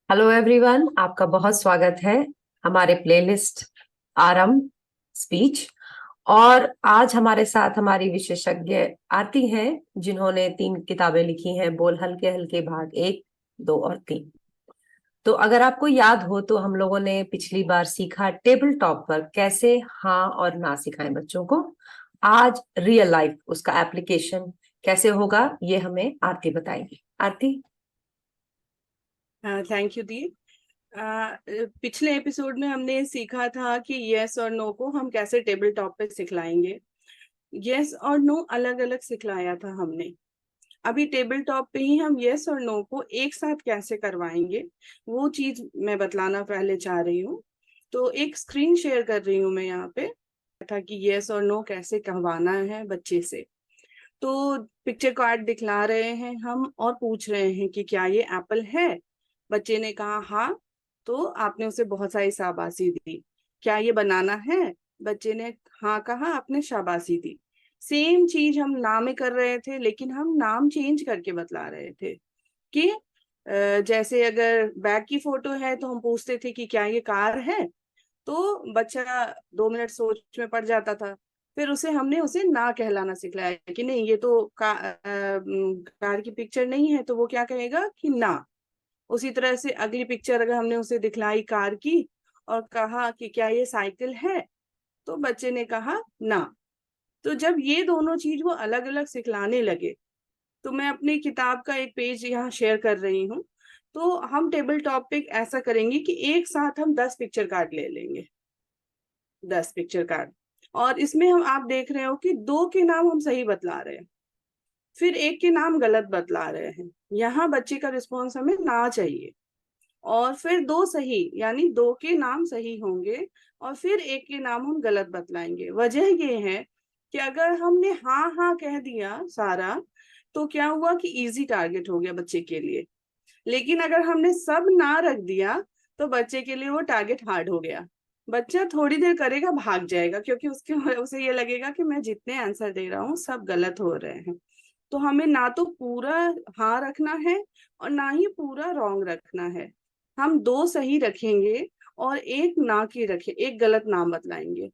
Hello everyone, आपका बहुत स्वागत है हमारे प्लेलिस्ट आरंभ स्पीच। और आज हमारे साथ हमारी विशेषज्ञ आरती हैं, जिन्होंने 3 किताबें लिखी हैं, बोल हल्के हल्के भाग 1, 2 और 3। तो अगर आपको याद हो तो हम लोगों ने पिछली बार सीखा टेबल टॉप पर कैसे हाँ और ना सिखाएं बच्चों को। आज रियल लाइफ उसका एप्लीकेशन कैसे होगा, ये हमें आरती बताएगी। आरती। थैंक यू दी। पिछले एपिसोड में हमने सीखा था कि यस और नो को हम कैसे टेबल टॉप पे सिखलाएंगे। यस और नो अलग अलग सिखलाया था हमने। अभी टेबल टॉप पे ही हम यस और नो को एक साथ कैसे करवाएंगे वो चीज मैं बतलाना पहले चाह रही हूँ। तो एक स्क्रीन शेयर कर रही हूँ मैं यहाँ पे, था कि यस और नो कैसे कहवाना है बच्चे से। तो पिक्चर कार्ड दिखला रहे हैं हम और पूछ रहे हैं कि क्या ये एप्पल है। बच्चे ने कहा हाँ, तो आपने उसे बहुत सारी शाबाशी दी। क्या ये बनाना है? बच्चे ने हाँ कहा, आपने शाबाशी दी। सेम चीज हम नाम में कर रहे थे, लेकिन हम नाम चेंज करके बतला रहे थे कि जैसे अगर बैग की फोटो है तो हम पूछते थे कि क्या ये कार है। तो बच्चा 2 मिनट सोच में पड़ जाता था। फिर हमने उसे ना कहलाना सिखलाया कि नहीं, ये तो कार की पिक्चर नहीं है, तो वो क्या कहेगा कि ना। उसी तरह से अगली पिक्चर अगर हमने उसे दिखलाई कार की और कहा कि क्या ये साइकिल है, तो बच्चे ने कहा ना। तो जब ये दोनों चीज वो अलग अलग सिखलाने लगे, तो मैं अपनी किताब का एक पेज यहाँ शेयर कर रही हूँ। तो हम टेबल टॉप पे ऐसा करेंगे कि एक साथ हम 10 पिक्चर कार्ड ले लेंगे। 10 पिक्चर कार्ड। और इसमें हम आप देख रहे हो कि दो के नाम हम सही बतला रहे हैं, फिर एक के नाम गलत बतला रहे हैं। यहाँ बच्चे का रिस्पॉन्स हमें ना चाहिए। और फिर दो सही, यानी दो के नाम सही होंगे और फिर एक के नाम हम गलत बतलाएंगे। वजह ये है कि अगर हमने हाँ हाँ कह दिया सारा, तो क्या हुआ कि इजी टारगेट हो गया बच्चे के लिए। लेकिन अगर हमने सब ना रख दिया, तो बच्चे के लिए वो टारगेट हार्ड हो गया। बच्चा थोड़ी देर करेगा, भाग जाएगा, क्योंकि उसे ये लगेगा कि मैं जितने आंसर दे रहा हूँ सब गलत हो रहे हैं। तो हमें ना तो पूरा हाँ रखना है और ना ही पूरा रॉन्ग रखना है। हम दो सही रखेंगे और एक ना के रखे, एक गलत नाम बतलाएंगे।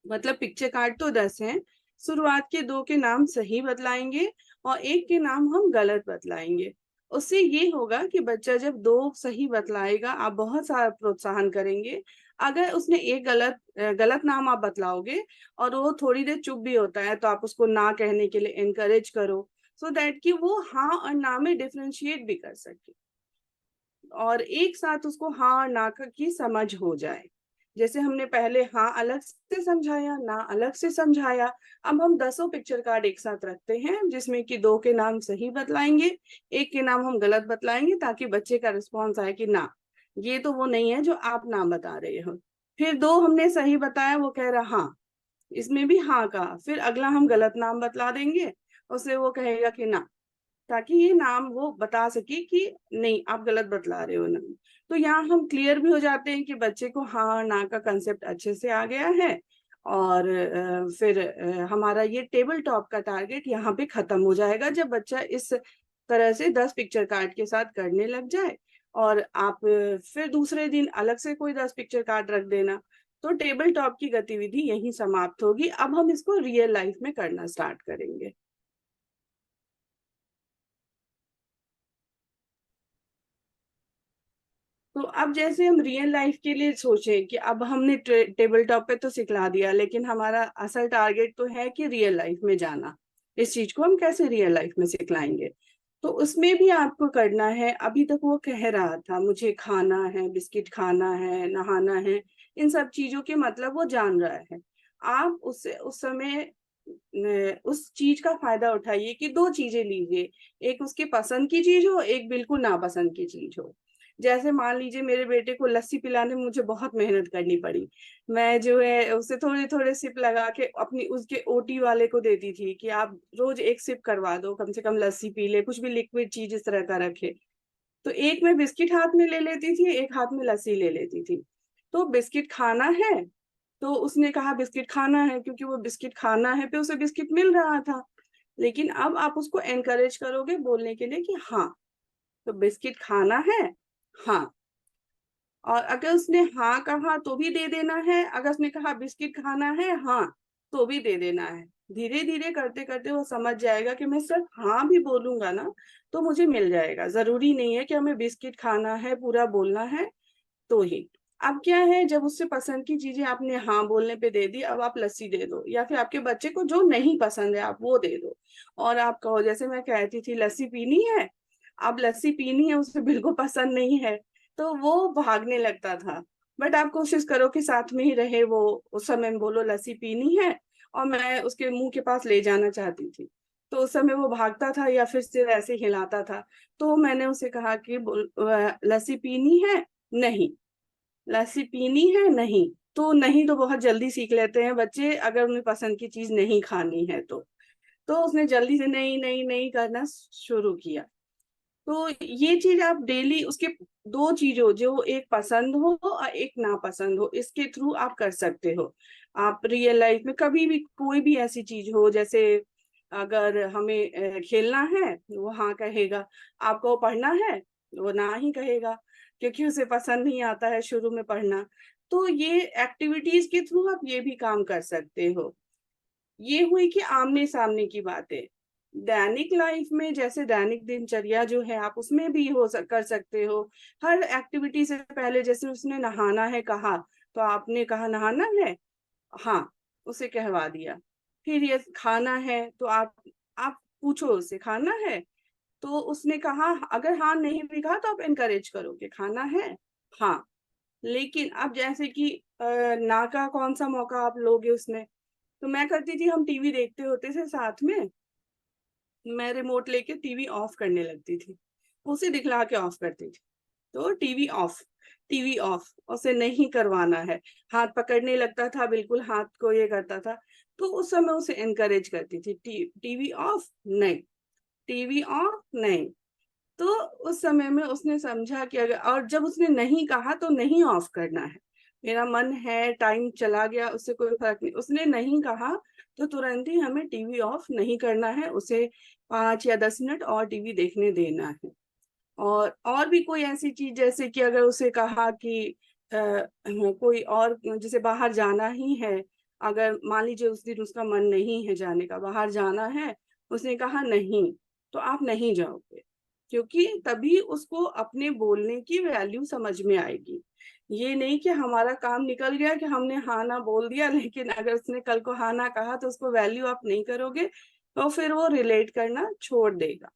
मतलब पिक्चर कार्ड तो 10 हैं, शुरुआत के दो के नाम सही बतलाएंगे और एक के नाम हम गलत बतलाएंगे। उससे ये होगा कि बच्चा जब दो सही बतलाएगा, आप बहुत सारा प्रोत्साहन करेंगे। अगर उसने एक गलत नाम आप बतलाओगे और वो थोड़ी देर चुप भी होता है, तो आप उसको ना कहने के लिए एनकरेज करो, सो दैट कि वो हाँ और ना में डिफ्रेंशिएट भी कर सके और एक साथ उसको हाँ और ना की समझ हो जाए। जैसे हमने पहले हाँ अलग से समझाया, ना अलग से समझाया, अब हम 10 पिक्चर कार्ड एक साथ रखते हैं, जिसमें कि दो के नाम सही बतलाएंगे, एक के नाम हम गलत बतलाएंगे, ताकि बच्चे का रिस्पॉन्स आए कि ना, ये तो वो नहीं है जो आप नाम बता रहे हो। फिर दो हमने सही बताया, वो कह रहा हाँ, इसमें भी हाँ कहा, फिर अगला हम गलत नाम बतला देंगे, उसे वो कहेगा कि ना, ताकि ये नाम वो बता सके कि नहीं, आप गलत बतला रहे हो नाम। तो यहाँ हम क्लियर भी हो जाते हैं कि बच्चे को हाँ और ना का कंसेप्ट अच्छे से आ गया है। और फिर हमारा ये टेबल टॉप का टारगेट यहाँ पे खत्म हो जाएगा, जब बच्चा इस तरह से 10 पिक्चर कार्ड के साथ करने लग जाए। और आप फिर दूसरे दिन अलग से कोई 10 पिक्चर कार्ड रख देना। तो टेबल टॉप की गतिविधि यही समाप्त होगी। अब हम इसको रियल लाइफ में करना स्टार्ट करेंगे। तो अब जैसे हम रियल लाइफ के लिए सोचें कि अब हमने टेबल टॉप पे तो सिखला दिया, लेकिन हमारा असल टारगेट तो है कि रियल लाइफ में जाना। इस चीज को हम कैसे रियल लाइफ में सिखलाएंगे? तो उसमें भी आपको करना है। अभी तक वो कह रहा था मुझे खाना है, बिस्किट खाना है, नहाना है, इन सब चीजों के मतलब वो जान रहा है। आप उससे उस समय उस चीज का फायदा उठाइए कि दो चीजें लीजिए, एक उसकी पसंद की चीज हो, एक बिल्कुल नापसंद की चीज हो। जैसे मान लीजिए मेरे बेटे को लस्सी पिलाने में मुझे बहुत मेहनत करनी पड़ी। मैं जो है उसे थोड़े थोड़े सिप लगा के अपनी उसके ओटी वाले को देती थी कि आप रोज एक सिप करवा दो, कम से कम लस्सी पी ले, कुछ भी लिक्विड चीज इस तरह का रखे। तो एक मैं बिस्किट हाथ में ले लेती थी, एक हाथ में लस्सी ले लेती थी। तो बिस्किट खाना है, तो उसने कहा बिस्किट खाना है, क्योंकि वो बिस्किट खाना है पे उसे बिस्किट मिल रहा था। लेकिन अब आप उसको एनकरेज करोगे बोलने के लिए कि हाँ, तो बिस्किट खाना है, हाँ। और अगर उसने हाँ कहा तो भी दे देना है, अगर उसने कहा बिस्किट खाना है, हाँ, तो भी दे देना है। धीरे धीरे करते करते वो समझ जाएगा कि मैं सिर्फ हाँ भी बोलूंगा ना तो मुझे मिल जाएगा, जरूरी नहीं है कि हमें बिस्किट खाना है पूरा बोलना है तो ही। अब क्या है, जब उससे पसंद की चीजें आपने हाँ बोलने पे दे दी, अब आप लस्सी दे दो, या फिर आपके बच्चे को जो नहीं पसंद है आप वो दे दो। और आप कहो, जैसे मैं कहती थी लस्सी पीनी है, अब लस्सी पीनी है, उसे बिल्कुल पसंद नहीं है, तो वो भागने लगता था। बट आप कोशिश करो कि साथ में ही रहे वो, उस समय में बोलो लस्सी पीनी है, और मैं उसके मुंह के पास ले जाना चाहती थी, तो उस समय वो भागता था या फिर सिर ऐसे हिलाता था। तो मैंने उसे कहा कि लस्सी पीनी है, नहीं, लस्सी पीनी है, नहीं। तो नहीं तो बहुत जल्दी सीख लेते हैं बच्चे, अगर उन्हें पसंद की चीज नहीं खानी है तो उसने जल्दी से नहीं नहीं नहीं करना शुरू किया। तो ये चीज आप डेली उसके, दो चीजों, जो एक पसंद हो और एक नापसंद हो, इसके थ्रू आप कर सकते हो। आप रियल लाइफ में कभी भी कोई भी ऐसी चीज हो, जैसे अगर हमें खेलना है वो हाँ कहेगा, आपको पढ़ना है वो ना ही कहेगा, क्योंकि उसे पसंद नहीं आता है शुरू में पढ़ना। तो ये एक्टिविटीज के थ्रू आप ये भी काम कर सकते हो। ये हुई कि आमने सामने की बातें। दैनिक लाइफ में, जैसे दैनिक दिनचर्या जो है, आप उसमें भी कर सकते हो। हर एक्टिविटी से पहले, जैसे उसने नहाना है कहा, तो आपने कहा नहाना है, हाँ, उसे कहवा दिया। फिर ये खाना है तो आप पूछो उससे खाना है, तो उसने कहा, अगर हाँ नहीं भी कहा तो आप इनकरेज करो कि खाना है, हाँ। लेकिन अब जैसे कि ना का कौन सा मौका आप लोगे उसमें। तो मैं करती थी, हम टीवी देखते होते थे साथ में, मैं रिमोट लेके टीवी ऑफ करने लगती थी, उसे दिखला के ऑफ करती थी। तो टीवी ऑफ, टीवी ऑफ, उसे नहीं करवाना है। हाथ पकड़ने लगता था, बिल्कुल हाथ को ये करता था, तो उस समय उसे एनकरेज करती थी, टीवी ऑफ नहीं, टीवी ऑफ नहीं। तो उस समय में उसने समझा कि अगर, और जब उसने नहीं कहा तो नहीं ऑफ करना है, मेरा मन है, टाइम चला गया, उससे कोई फर्क नहीं, उसने नहीं कहा तो तुरंत ही हमें टीवी ऑफ नहीं करना है, उसे 5 या 10 मिनट और टीवी देखने देना है। और भी कोई ऐसी चीज, जैसे कि अगर उसे कहा कि कोई और, जैसे बाहर जाना ही है, अगर मान लीजिए उस दिन उसका मन नहीं है जाने का, बाहर जाना है, उसने कहा नहीं, तो आप नहीं जाओगे, क्योंकि तभी उसको अपने बोलने की वैल्यू समझ में आएगी। ये नहीं कि हमारा काम निकल गया कि हमने हाँ ना बोल दिया, लेकिन अगर उसने कल को हाँ ना कहा तो उसको वैल्यू आप नहीं करोगे, तो फिर वो रिलेट करना छोड़ देगा।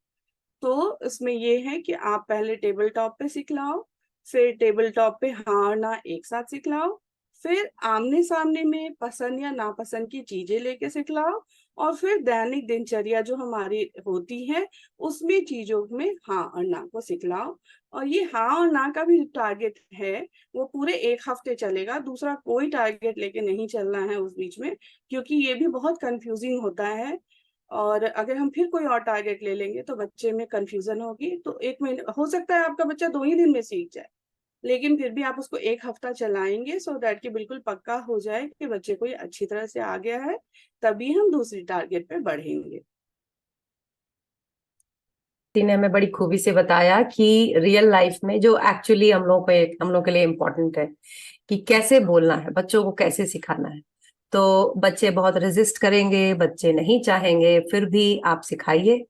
तो इसमें ये है कि आप पहले टेबल टॉप पे सिखलाओ, फिर टेबल टॉप पे हाँ और ना एक साथ सिखलाओ, फिर आमने सामने में पसंद या नापसंद की चीजें लेके सिखलाओ, और फिर दैनिक दिनचर्या जो हमारी होती है उसमें चीजों में हाँ और ना को सिखलाओ। और ये हाँ और ना का भी टारगेट है, वो पूरे 1 हफ्ते चलेगा, दूसरा कोई टारगेट लेके नहीं चलना है उस बीच में, क्योंकि ये भी बहुत कंफ्यूजिंग होता है। और अगर हम फिर कोई और टारगेट ले लेंगे तो बच्चे में कंफ्यूजन होगी, तो 1 महीने हो सकता है आपका बच्चा 2 ही दिन में सीख जाए, लेकिन फिर भी आप उसको 1 हफ्ता चलाएंगे, सो दैट कि बिल्कुल पक्का हो जाए कि बच्चे को ये अच्छी तरह से आ गया है, तभी हम दूसरी टारगेट पे बढ़ेंगे। ने हमें बड़ी खूबी से बताया कि रियल लाइफ में जो एक्चुअली हम लोग के लिए इम्पोर्टेंट है कि कैसे बोलना है, बच्चों को कैसे सिखाना है। तो बच्चे बहुत रेजिस्ट करेंगे, बच्चे नहीं चाहेंगे, फिर भी आप सिखाइए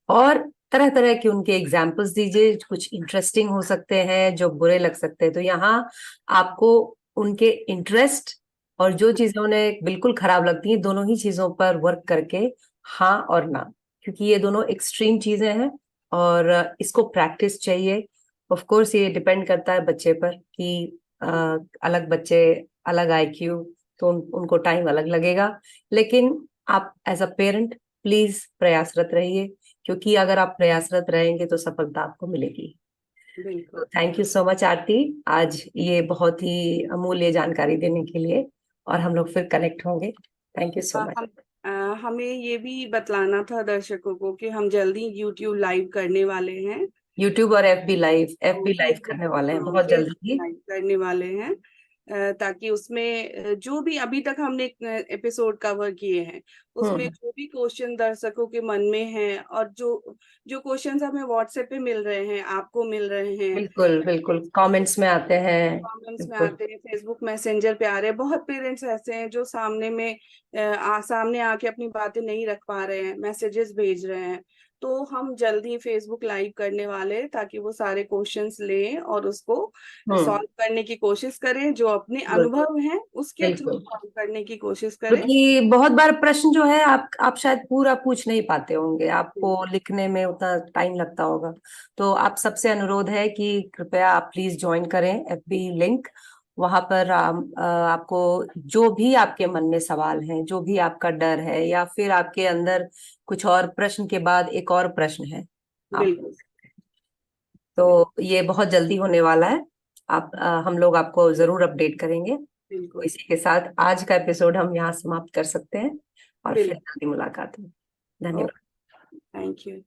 और तरह तरह के उनके एग्जाम्पल्स दीजिए। कुछ इंटरेस्टिंग हो सकते हैं, जो बुरे लग सकते हैं, तो यहाँ आपको उनके इंटरेस्ट और जो चीजें उन्हें बिल्कुल खराब लगती हैं, दोनों ही चीजों पर वर्क करके हाँ और ना, क्योंकि ये दोनों एक्सट्रीम चीजें हैं और इसको प्रैक्टिस चाहिए। ऑफ कोर्स ये डिपेंड करता है बच्चे पर कि अलग बच्चे, अलग आईक्यू, तो उनको टाइम अलग लगेगा। लेकिन आप एज अ पेरेंट प्लीज प्रयासरत रहिए, क्योंकि अगर आप प्रयासरत रहेंगे तो सफलता आपको मिलेगी। तो बिल्कुल। थैंक यू सो मच आरती, आज ये बहुत ही अमूल्य जानकारी देने के लिए, और हम लोग फिर कनेक्ट होंगे। Thank you so much. हम हमें ये भी बतलाना था दर्शकों को कि हम जल्दी यूट्यूब लाइव करने वाले हैं। यूट्यूब और एफबी लाइव और करने वाले हैं हाँ, बहुत जल्दी ही। लाइव करने वाले हैं। ताकि उसमें जो भी अभी तक हमने एपिसोड कवर किए हैं उसमें जो भी क्वेश्चन दर्शकों के मन में है, और जो जो क्वेश्चंस हमें व्हाट्सएप पे मिल रहे हैं, आपको मिल रहे हैं, बिल्कुल बिल्कुल, कमेंट्स में आते हैं। कमेंट्स में बिल्कुल। आते हैं, फेसबुक मैसेंजर पे आ रहे हैं, बहुत पेरेंट्स ऐसे हैं जो सामने में सामने आके अपनी बातें नहीं रख पा रहे हैं, मैसेजेस भेज रहे हैं। तो हम जल्दी फेसबुक लाइव करने वाले हैं ताकि वो सारे क्वेश्चंस लें और उसको हम्म। सॉल्व करने की कोशिश करें, जो अपने बिल्कुल अनुभव हैं उसके थ्रू बिल्कुल। सॉल्व करने की कोशिश करें। क्योंकि बहुत बार प्रश्न जो है आप शायद पूरा पूछ नहीं पाते होंगे, आपको बिल्कुल लिखने में उतना टाइम लगता होगा। तो आप सबसे अनुरोध है कि कृपया आप प्लीज ज्वाइन करें एफबी लिंक। वहां पर आपको जो भी आपके मन में सवाल हैं, जो भी आपका डर है, या फिर आपके अंदर कुछ और प्रश्न के बाद एक और प्रश्न है, आप बिल्कुल तो ये बहुत जल्दी होने वाला है। हम लोग आपको जरूर अपडेट करेंगे। तो बिल्कुल इसी के साथ आज का एपिसोड हम यहाँ समाप्त कर सकते हैं, और फिर बिल्कुल। जल्दी मुलाकात होगी। धन्यवाद। Okay, thank you.